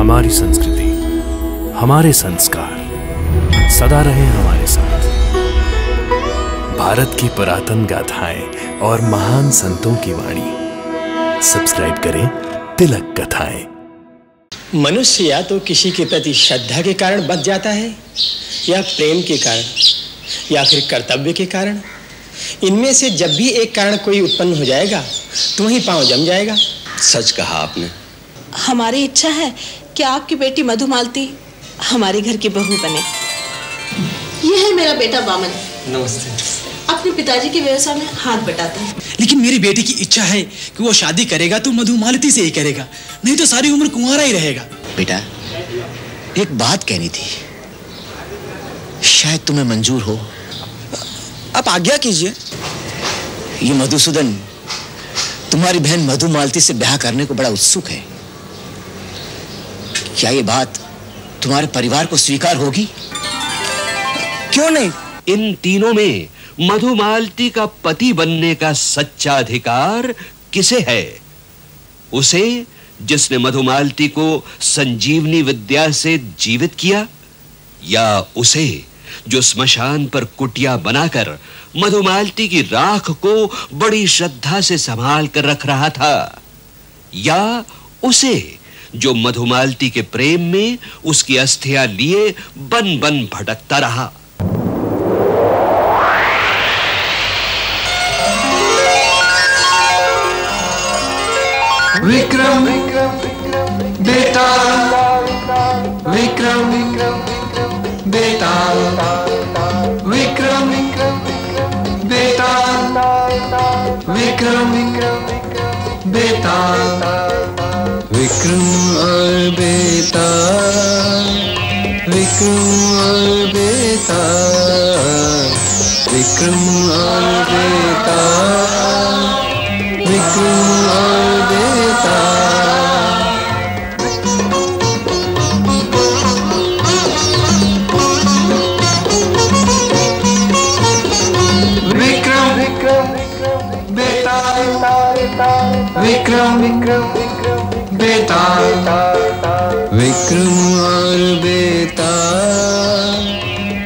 हमारी संस्कृति, हमारे संस्कार सदा रहे हमारे साथ। भारत की पुरातन गाथाएं और महान संतों की वाणी। सब्सक्राइब करें तिलक कथाएं। मनुष्य या तो किसी के प्रति श्रद्धा के कारण बच जाता है, या प्रेम के कारण, या फिर कर्तव्य के कारण। इनमें से जब भी एक कारण कोई उत्पन्न हो जाएगा तो वहीं पांव जम जाएगा। सच कहा आपने। हमारी इच्छा है कि आपकी बेटी मधुमालती हमारे घर की बहू बने। यह है मेरा बेटा बामन। नमस्ते। अपने पिताजी के व्यवसाय में हाथ बटाता है। लेकिन मेरी बेटी की इच्छा है कि वो शादी करेगा तो मधुमालती से ही करेगा, नहीं तो सारी उम्र कुंवारा ही रहेगा। बेटा, एक बात कहनी थी, शायद तुम्हें मंजूर हो। आप आज्ञा कीजिए। ये मधुसूदन तुम्हारी बहन मधुमालती से ब्याह करने को बड़ा उत्सुक है। क्या ये बात तुम्हारे परिवार को स्वीकार होगी? क्यों नहीं? इन तीनों में मधुमालती का पति बनने का सच्चा अधिकार किसे है? उसे जिसने मधुमालती को संजीवनी विद्या से जीवित किया, या उसे जो स्मशान पर कुटिया बनाकर मधुमालती की राख को बड़ी श्रद्धा से संभाल कर रख रहा था, या उसे जो मधुमालती के प्रेम में उसकी अस्थियां लिए बन बन भटकता रहा। विक्रम बेटा, विक्रम बेटा, विक्रम बेटा, विक्रम बेटा, विक्रम और बेटा, विक्रम और बेटा, विक्रम और बेटा, विक्रम और बेटा। विक्रम बेटा, विक्रम बेटा, विक्रम और बेटा,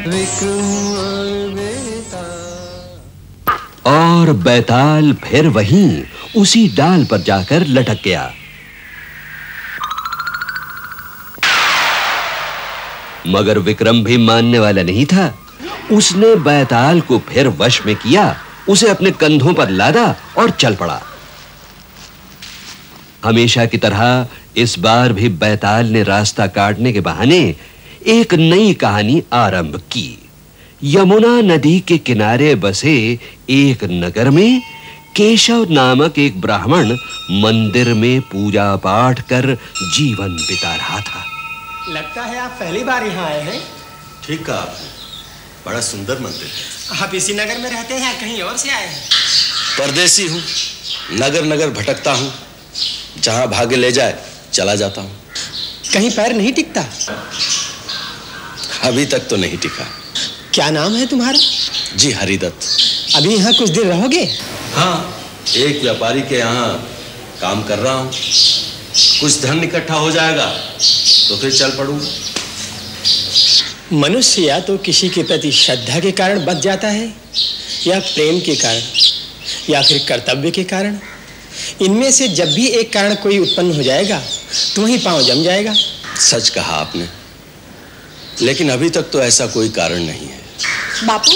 विक्रम और बेटा। और बैताल फिर वहीं उसी डाल पर जाकर लटक गया। मगर विक्रम भी मानने वाला नहीं था। उसने बैताल को फिर वश में किया, उसे अपने कंधों पर लादा और चल पड़ा। हमेशा की तरह इस बार भी बैताल ने रास्ता काटने के बहाने एक नई कहानी आरंभ की। यमुना नदी के किनारे बसे एक नगर में केशव नामक एक ब्राह्मण मंदिर में पूजा पाठ कर जीवन बिता रहा था। लगता है आप पहली बार यहाँ आए हैं। ठीक कहा आपने, बड़ा सुंदर मंदिर है। आप इसी नगर में रहते हैं या कहीं और से आए हैं? परदेसी हूँ, नगर नगर भटकता हूँ, जहाँ भाग्य ले जाए चला जाता हूँ। कहीं पैर नहीं टिकता? अभी तक तो नहीं टिका। क्या नाम है तुम्हारा? जी हरिदत्त। अभी यहाँ कुछ दिन रहोगे? हाँ, एक व्यापारी के यहाँ काम कर रहा हूँ। कुछ धन इकट्ठा हो जाएगा तो फिर चल पड़ूंगा। मनुष्य या तो किसी के प्रति श्रद्धा के कारण बच जाता है, या प्रेम के कारण, या फिर कर्तव्य के कारण। इनमें से जब भी एक कारण कोई उत्पन्न हो जाएगा तो वहीं पांव जम जाएगा। सच कहा आपने, लेकिन अभी तक तो ऐसा कोई कारण नहीं है। बापू,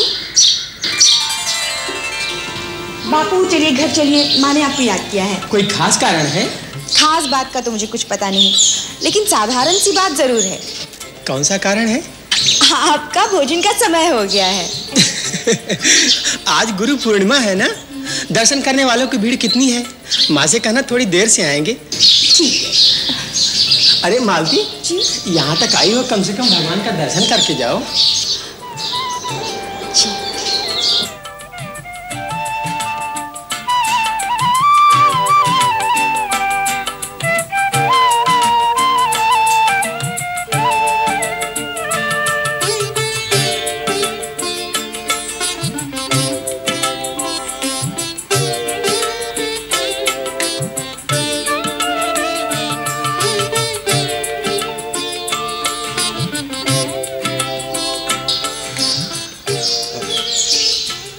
बापू चलिए घर चलिए, माँ ने आपको याद किया है। कोई खास कारण है? खास बात का तो मुझे कुछ पता नहीं, लेकिन साधारण सी बात जरूर है। कौन सा कारण है? आपका भोजन का समय हो गया है। आज गुरु पूर्णिमा है ना, दर्शन करने वालों की भीड़ कितनी है। माँ से कहना थोड़ी देर से आएंगे। ठीक है। अरे मालती जी, यहाँ तक आई हो, कम से कम भगवान का दर्शन करके जाओ।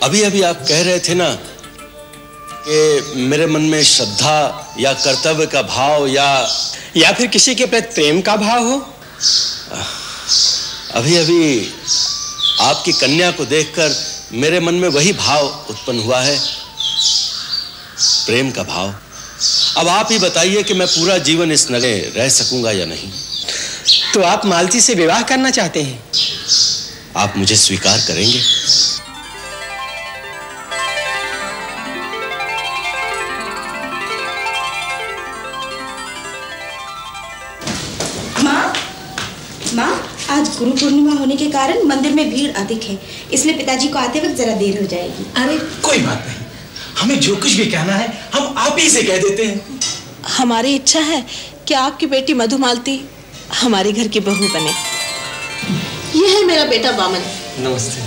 अभी अभी आप कह रहे थे ना कि मेरे मन में श्रद्धा या कर्तव्य का भाव या फिर किसी के प्रति प्रेम का भाव हो। अभी अभी आपकी कन्या को देखकर मेरे मन में वही भाव उत्पन्न हुआ है, प्रेम का भाव। अब आप ही बताइए कि मैं पूरा जीवन इस नगरे रह सकूंगा या नहीं। तो आप मालती से विवाह करना चाहते हैं? आप मुझे स्वीकार करेंगे? माँ, आज गुरु पूर्णिमा होने के कारण मंदिर में भीड़ अधिक है, इसलिए पिताजी को आते वक्त जरा देर हो जाएगी। अरे कोई बात नहीं, हमें जो कुछ भी कहना है हम आप ही से कह देते हैं। हमारी इच्छा है कि आपकी बेटी मधुमालती हमारे घर की बहू बने। यह है मेरा बेटा वामन। नमस्ते।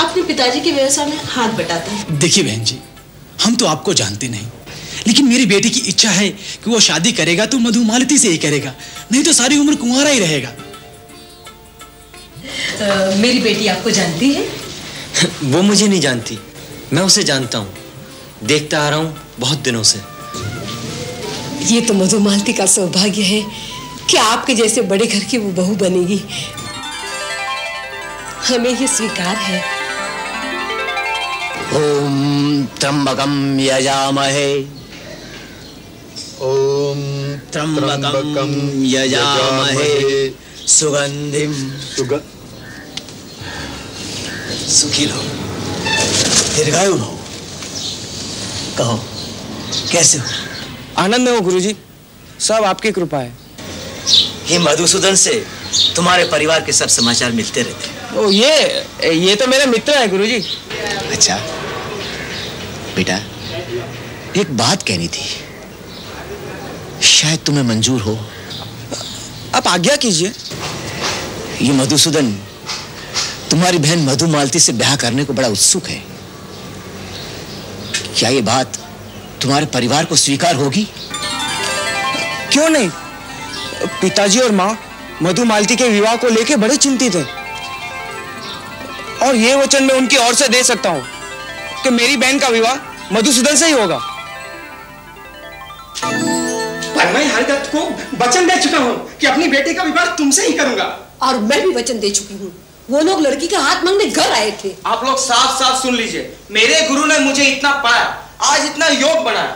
अपने पिताजी के व्यवसाय में हाथ बटाता है। देखिए बहन जी, हम तो आपको जानते नहीं, लेकिन मेरी बेटी की इच्छा है कि वो शादी करेगा तो मधुमालती से ही करेगा, नहीं तो सारी उम्र कुंवारा ही रहेगा। मेरी बेटी आपको जानती है? वो मुझे नहीं जानती, मैं उसे जानता हूँ, देखता आ रहा हूँ बहुत दिनों से। ये तो मधुमालती का सौभाग्य है कि आपके जैसे बड़े घर की वो बहू बनेगी। हमें ये स्वीकार है। ओम त्र्यंबकम यजामहे, ओम त्र्यंबकम यजामहे सुगंधिम सुखी रहो, दीर्घायु रहो। कहो कैसे हो? आनंद में हो गुरुजी, सब आपकी कृपा है। ये मधुसूदन से तुम्हारे परिवार के सब समाचार मिलते रहते हैं। ओ ये तो मेरे मित्र है गुरुजी। अच्छा बेटा, एक बात कहनी थी, शायद तुम्हें मंजूर हो। आप आज्ञा कीजिए। ये मधुसूदन तुम्हारी बहन मधुमालती से ब्याह करने को बड़ा उत्सुक है। क्या ये बात तुम्हारे परिवार को स्वीकार होगी? क्यों नहीं, पिताजी और माँ मधुमालती के विवाह को लेकर बड़े चिंतित हैं, और ये वचन मैं उनकी ओर से दे सकता हूँ कि मेरी बहन का विवाह मधुसूदन से ही होगा। पर मैं हरदत्त को वचन दे चुका हूँ कि अपनी बेटी का विवाह तुमसे ही करूंगा। और मैं भी वचन दे चुकी हूँ। वो लोग लड़की का हाथ मांगने घर आए थे। आप लोग साफ साफ सुन लीजिए, मेरे गुरु ने मुझे इतना पढ़ाया, आज इतना योग बनाया,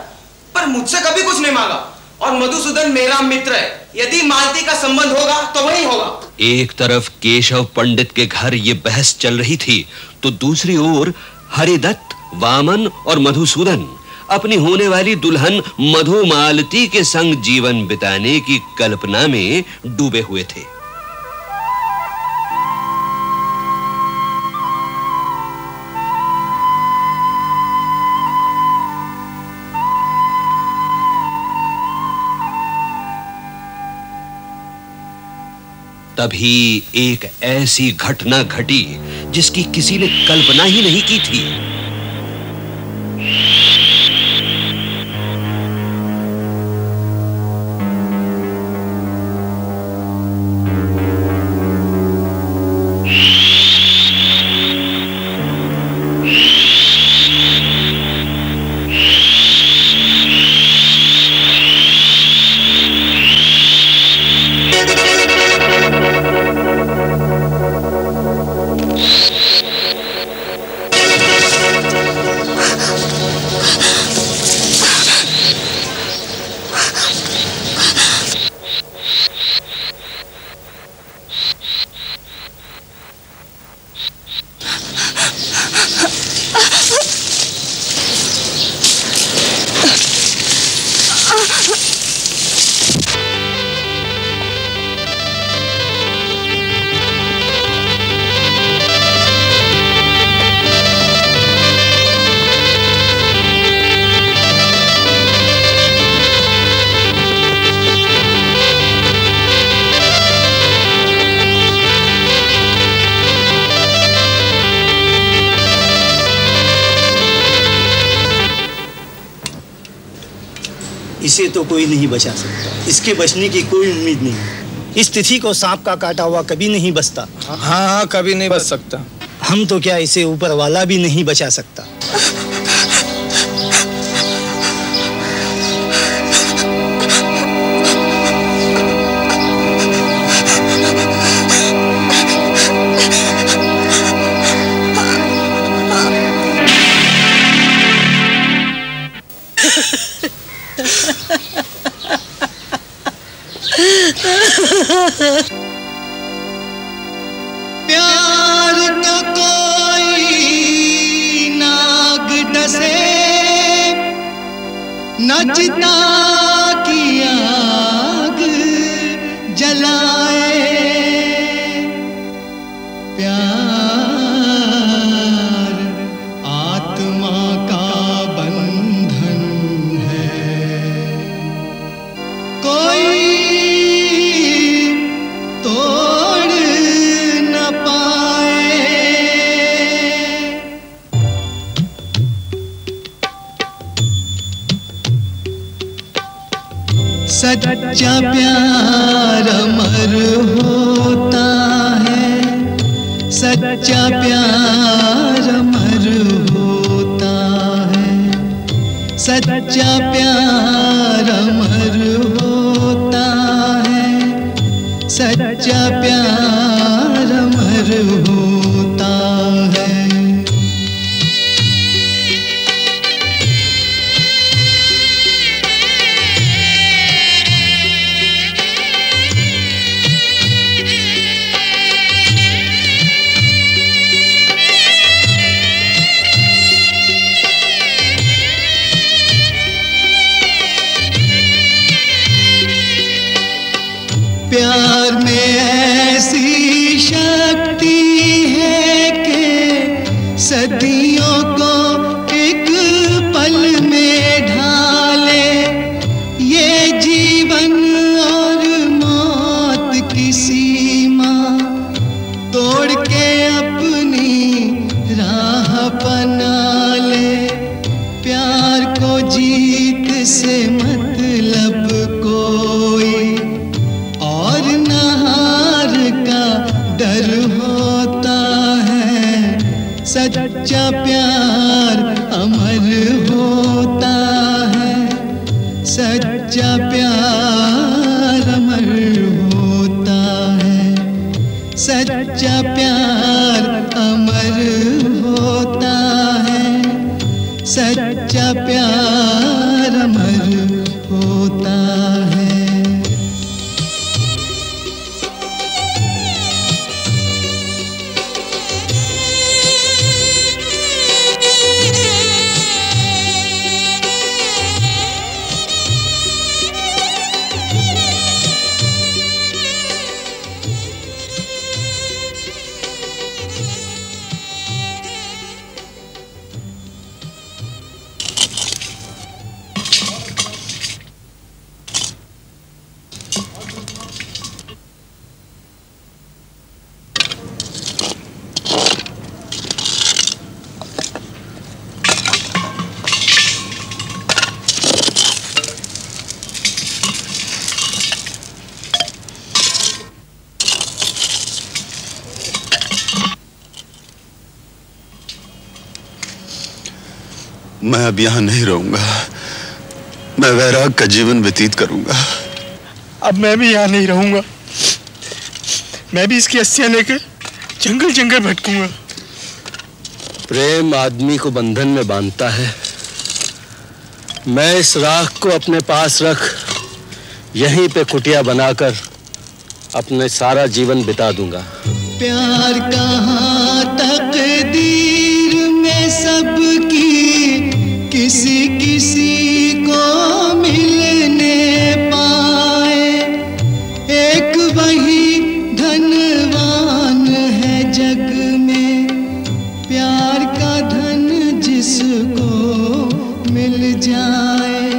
पर मुझसे कभी कुछ नहीं मांगा। और मधुसूदन मेरा मित्र है, यदि मालती का संबंध होगा तो वही होगा। एक तरफ केशव पंडित के घर ये बहस चल रही थी, तो दूसरी ओर हरिदत्त, वामन और मधुसूदन अपनी होने वाली दुल्हन मधुमालती के संग जीवन बिताने की कल्पना में डूबे हुए थे। तभी एक ऐसी घटना घटी जिसकी किसी ने कल्पना ही नहीं की थी। इसे तो कोई नहीं बचा सकता, इसके बचने की कोई उम्मीद नहीं। इस तिथि को सांप का काटा हुआ कभी नहीं बचता। हाँ, कभी नहीं बच सकता। हम तो क्या, इसे ऊपर वाला भी नहीं बचा सकता। प्यार का कोई नाग डसे, न चिता की आग जलाए। प्यार आत्मा का बंधन है, कोई तोड़ न पाए। सच्चा प्यार अमर होता है, सच्चा प्यार अमर होता है, सच्चा प्यार अमर होता है, सच्चा प्यार अमर होता है। प्यार में ऐसी शक्ति है कि सदियों को एक पल में ढाले। ये जीवन और मौत की सीमा तोड़ के अपनी राह बना ले। प्यार को जीत से मतलब कोई और नहार का डर होता है। सच्चा प्यार अमर होता है, सच्चा प्यार अमर होता है, सच्चा प्यार अमर होता है, सच्चा प्यार अमर होता है। मैं अब यहाँ नहीं रहूंगा, मैं वैराग का जीवन व्यतीत करूंगा। अब मैं भी यहाँ नहीं रहूंगा, मैं भी इसकी अस्थियां लेकर जंगल जंगल भटकूंगा। प्रेम आदमी को बंधन में बांधता है। मैं इस राख को अपने पास रख यहीं पे कुटिया बनाकर अपने सारा जीवन बिता दूंगा। प्यार कहाँ तकदीर में सबकी किसी किसी को मिलने पाए। एक वही धनवान है जग में, प्यार का धन जिसको मिल जाए।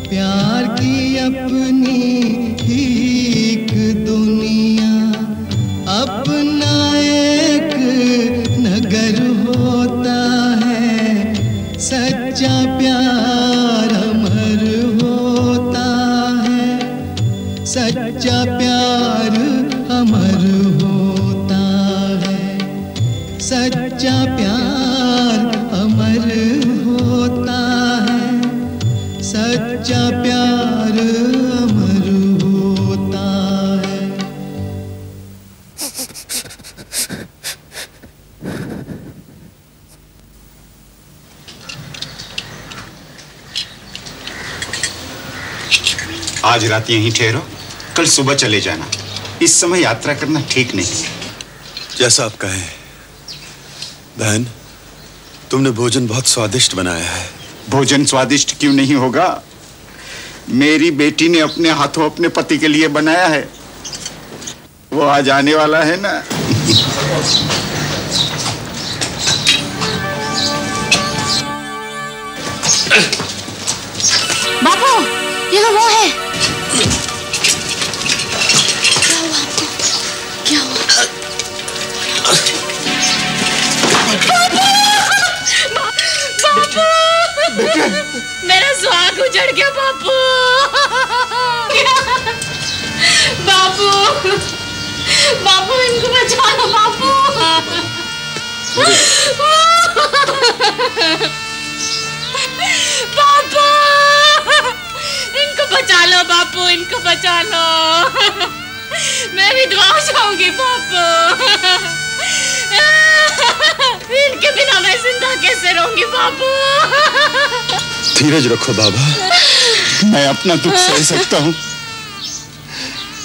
प्यार की अपनी ही एक दुनिया, अपना एक नगर होता है। सच्चा प्यार अमर होता है, सच्चा प्यार अमर होता है, सच्चा प्यार अमर होता है, सच्चा प्यार अमर होता है। आज रात यहीं ठहरो, कल सुबह चले जाना। इस समय यात्रा करना ठीक नहीं। जैसा आप कहें। बहन, तुमने भोजन बहुत स्वादिष्ट बनाया है। भोजन स्वादिष्ट क्यों नहीं होगा? मेरी बेटी ने अपने हाथों अपने पति के लिए बनाया है। वो आज आने वाला है ना। बापू, ये तो वो है। क्या हुआ आपको? बापू, मेरा सुहाग उजड़ गया बापू। बापू, बापू इनको बचा लो बापू। बापू, इनको बचा लो बापू, इनको बचा लो। मैं विधवा हो जाऊंगी बापू। इनके बिना मैं जिंदा कैसे रहूंगी बापू? धीरज रखो बाबा। मैं अपना दुख सह सकता हूँ,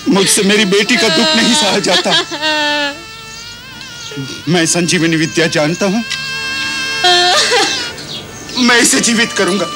मुझसे मेरी बेटी का दुख नहीं सहा जाता। मैं संजीवनी विद्या जानता हूँ, मैं इसे जीवित करूंगा।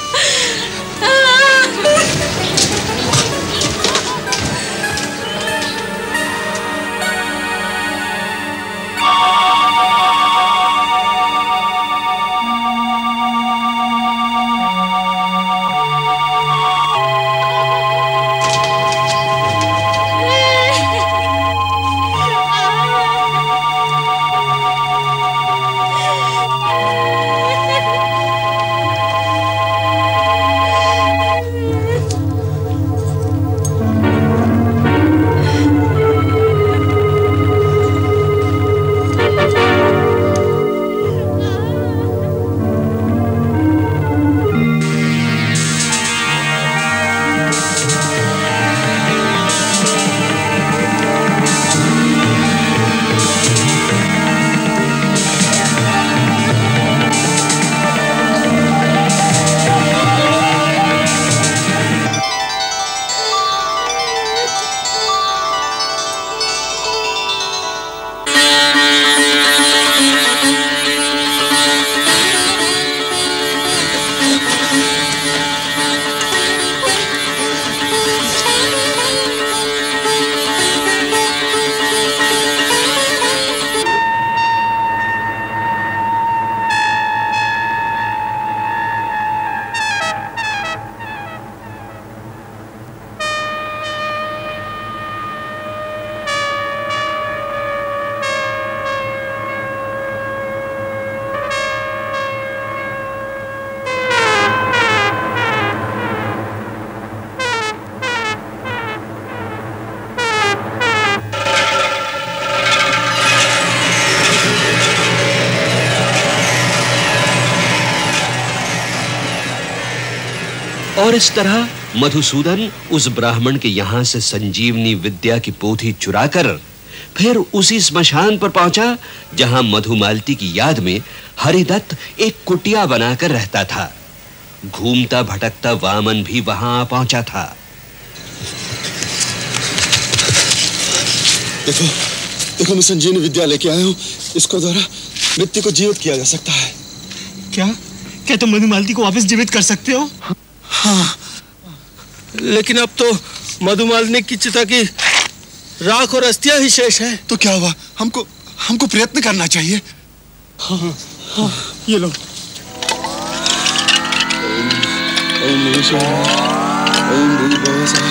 और इस तरह मधुसूदन उस ब्राह्मण के यहां से संजीवनी विद्या की पोथी चुराकर फिर उसी स्मशान पर पहुंचा जहां मधुमालती की याद में हरिदत्त एक कुटिया बनाकर रहता था। घूमता भटकता वामन भी वहां आ पहुंचा था। देखो, देखो, मैं संजीवनी विद्या लेके आया हूँ। इसको द्वारा मृत्यु को जीवित किया जा सकता है। क्या क्या तुम मधुमालती को वापस जीवित कर सकते हो? हाँ, लेकिन अब तो मधुमालिनी की चिता की राख और अस्थियां ही शेष है। तो क्या हुआ? हमको प्रयत्न करना चाहिए। हाँ, हाँ, ये लो। ओम नमः शिवाय, ओम भूर्भुवः स्वः,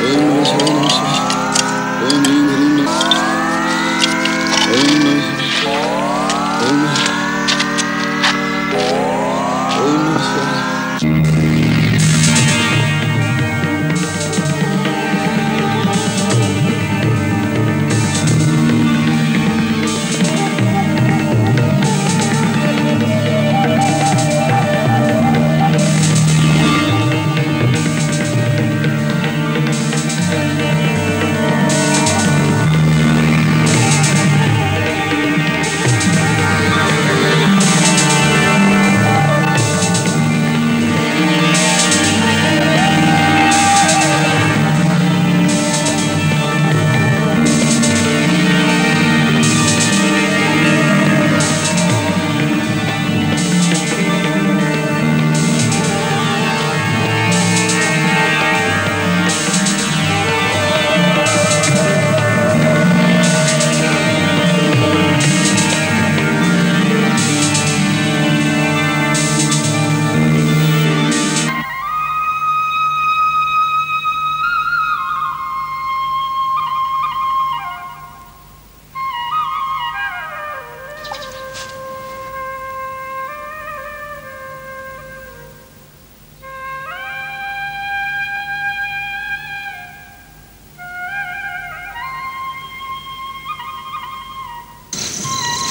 ओम नमः शिवाय, नमः शिवाय, ओम ह्रीं ह्रीं नमः, ओम नमः शिवाय, ओम नमः शिवाय।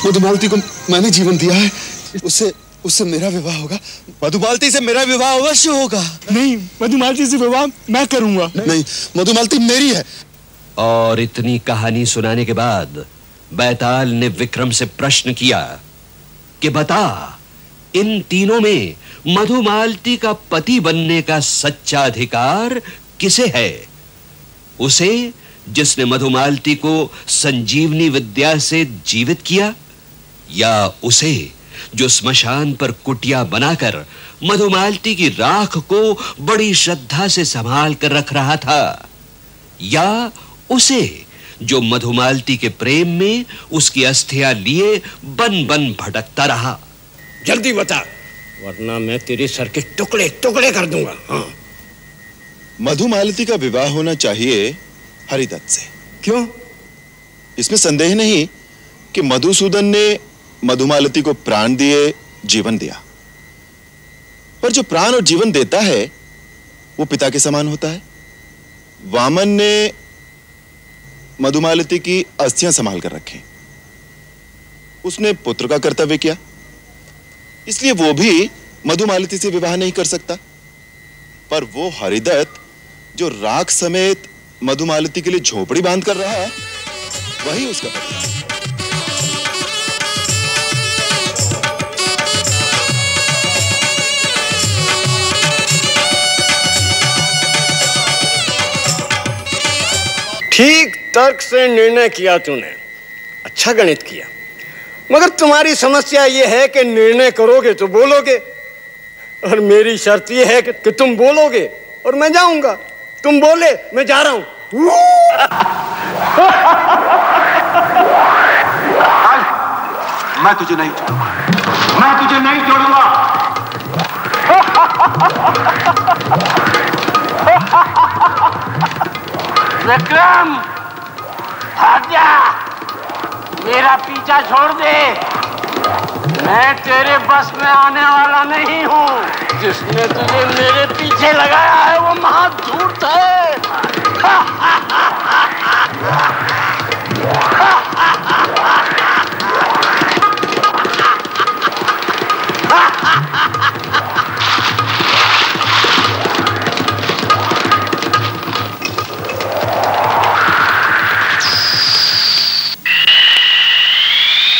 मधुमालती को मैंने जीवन दिया है, उससे उससे मेरा विवाह होगा। मधुमालती से मेरा विवाह अवश्य होगा। नहीं, मधुमालती से विवाह मैं करूंगा। नहीं, मधुमालती मेरी है। और इतनी कहानी सुनाने के बाद बैताल ने विक्रम से प्रश्न किया कि बता, इन तीनों में मधुमालती का पति बनने का सच्चा अधिकार किसे है? उसे जिसने मधुमालती को संजीवनी विद्या से जीवित किया, या उसे जो स्मशान पर कुटिया बनाकर मधुमालती की राख को बड़ी श्रद्धा से संभाल कर रख रहा था, या उसे जो मधुमालती के प्रेम में उसकी अस्थियां लिए बन बन भटकता रहा? जल्दी बता, वरना मैं तेरे सर के टुकड़े टुकड़े कर दूंगा। हाँ। मधुमालती का विवाह होना चाहिए हरिदत्त से। क्यों? इसमें संदेह नहीं कि मधुसूदन ने मधुमालती को प्राण दिए, जीवन दिया। पर जो प्राण और जीवन देता है वो पिता के समान होता है। वामन ने मधुमालती की अस्थियां संभाल कर रखी, उसने पुत्र का कर्तव्य किया, इसलिए वो भी मधुमालती से विवाह नहीं कर सकता। पर वो हरिदत्त जो राख समेत मधुमालती के लिए झोपड़ी बांध कर रहा है, वही उसका पति है। ठीक तर्क से निर्णय किया तूने, अच्छा गणित किया। मगर तुम्हारी समस्या यह है कि निर्णय करोगे तो बोलोगे, और मेरी शर्त यह है कि तुम बोलोगे और मैं जाऊंगा। तुम बोले, मैं जा रहा हूं। मैं तुझे नहीं छोड़ूंगा, मैं तुझे नहीं छोड़ूंगा। विक्रम, भाग जा, मेरा पीछा छोड़ दे। मैं तेरे बस में आने वाला नहीं हूँ। जिसने तुझे मेरे पीछे लगाया है वो महा झूठ है।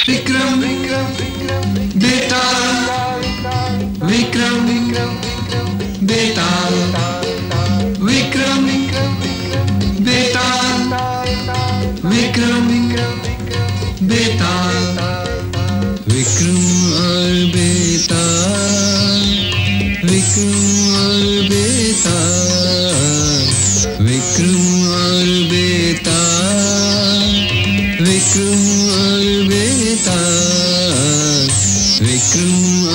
विक्रम बेटा, विक्रम बेटा, विक्रम बेटा, विक्रम बेटा, विक्रम और बेटा, विक्रम और बेटा, विक्रम और बेटा, विक्रम और बेटा, विक्रम